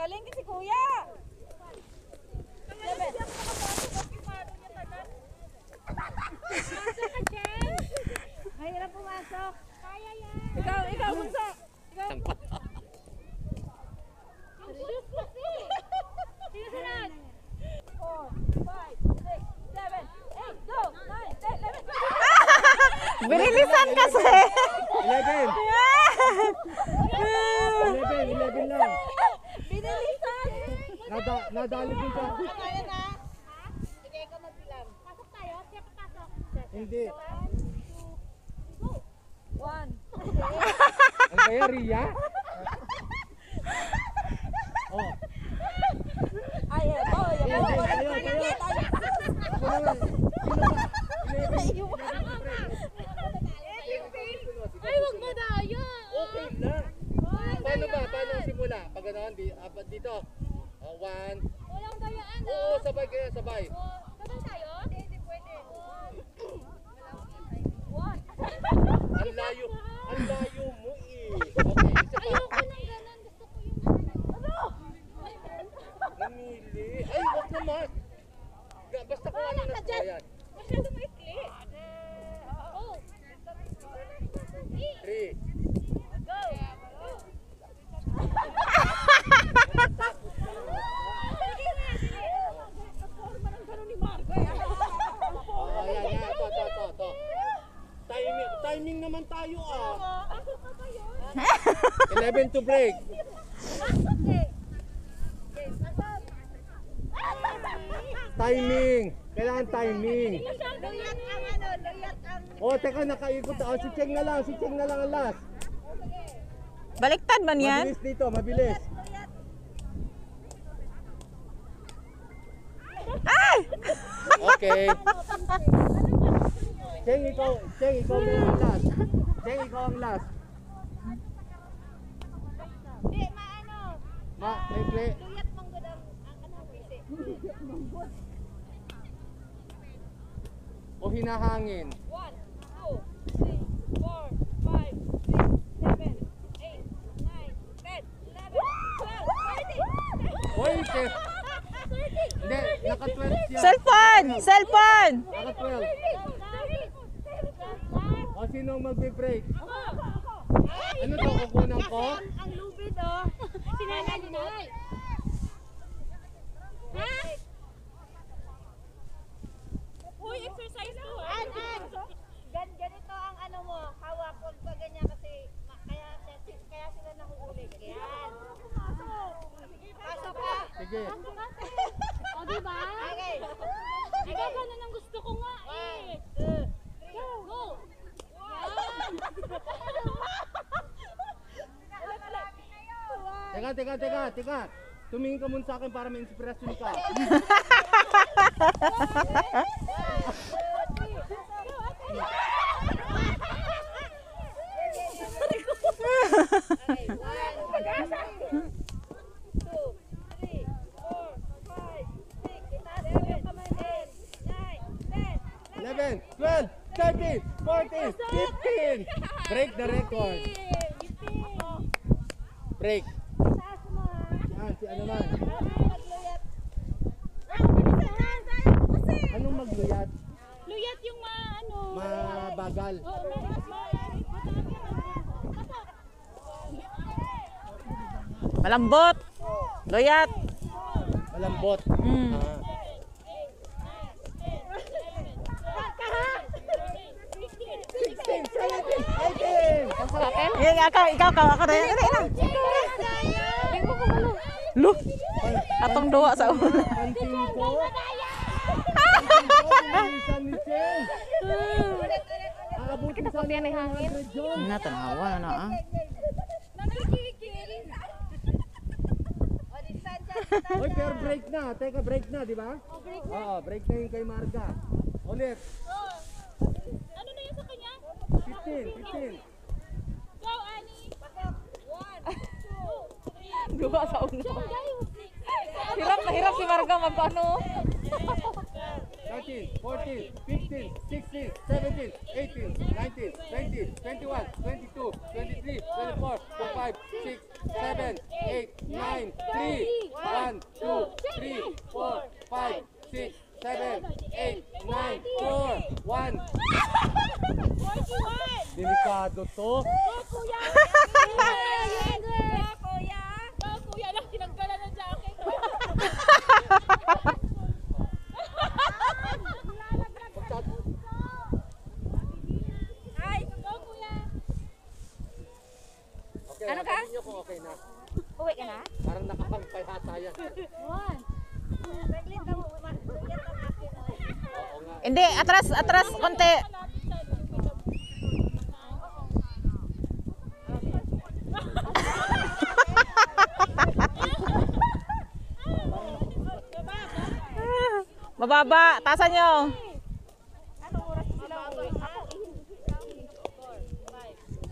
Magaling si Kuya. Mahirap pumasok. Kaya yan. Ikaw, bunso. Tangpat. Sino sunod? 4, 5, 6, 7, 8, go! 9, 10, 11, 12. Binilisan kasi. 11 lang. Binilisan. Nadali din siya. Kaya na. Sige, ikaw magbilang. Pasok tayo? Siya papasok. Hindi. 1, 2, Ang kaya, Ria? Oh. Ay, Ay, wag madaya. Okay lang. Paano ba? Paano simula? Pag gano'n, dito. 1. Walang dayaan. Oo, sabay kaya, sabay. Sabay tayo? Hindi pwede. Ang layo mo eh. Okay, isa pa. Ayoko nang ganun. Gusto ko yung Namili. Ay, wag naman. Basta kung ano na ayan. masyado maikli. Oh. 3. Ayan. Ito. Timing naman tayo ah. 11 to break. Timing. Kailangan timing. Luyat ang Oh, teka, nakaikot. Oh, si Cheng na lang ang last. Baliktad man yan? Mabilis dito, mabilis. Ay! Okay. Cheng, ikaw na ang last. Cheng, ikaw ang last. Hindi, maano. May play. Luyat manggod ang kasi. O hinahangin. 1, 2, 3, 4, 5, 6, 7, 8, 9, 10, 11, 12, 13. Hoy, hindi, naka-12 siya. Cellphone! Naka-12. O, sino ang magbe-break? Ano to, kukunan ko? Ang lubid oh. Sinanay ni Nay. Ha? Uy, exercise to ha. Ganito ang ano mo, hawak ko pa ganyan kasi kaya sila nahuhuli. Yan. Pasok ka. Sige. O, diba? Okay. Diba, ganun ang gusto ko nga eh. 1, 2, 3. Go! Teka. Tumingin ka muna sa akin para may inspirasyon ka. Okay, 1, 2, 3, 4, 5, 6, 7, 8, 9, 10, 11, 12, 13, 14, 15. Break the record. Break. Taas mo ha. Yan, si ano man. Magluyat. Anong magluyat? Luyat yung ano. Mabagal. Malambot. Luyat. Malambot. Mm. Ah. 16, 17, 18. Ikaw, ako rin. Lu. Atong duwa sa ulo. Pansin ko. Bilisan ni Cheng. Aabutin sa ng hangin. Natanawa na na ah. Oy, pero break na. Teka, break na, di ba? Oo, break na yung kay Marga. Ulit. Ano na yun sa kanya? 15. Go, Annie! 1, 2, 3. Duwa sa ulo. Hirap na hirap si Marga magkano. 11, 12, 13, 14, 15, 16, 17, 18, 19, 20, 21, 22, 23, 24, 25, 6, 7, 8, 9, 3, 1, 2, 3, 4, 5, 6, 7, 8, 9, 4, 1. 41! Delikado to. Go, kuya! Go, kuya! Lang, tinanggalan ng jacket. Ay, Go, kuya! Okay, Ano ka? sabihin niyo kung okay na. uwi ka na? Parang nakakampay hata yan. Saglit lang, luyat ang akin. Oo nga. Hindi, atras konti. Malapit sa loob. Mababa, tasan nyo. Anong oras sila uwi? Ako,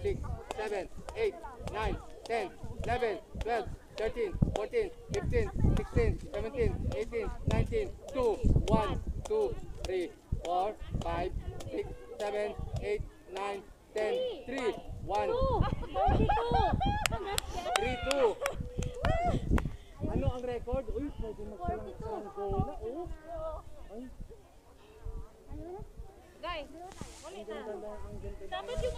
6, 7, 8, 9, 10, 11, 12, 13, 14, 15, 16, 17, 18, 19, 2, 1, 2, 3, 4, 5, 6, 7, 8, 9, 10, 3, 1, 3, 2. Ano ang record? Uy, pwede magkalang ng goal na. Oh. Ay, Guys, ang ganda. Dapat yung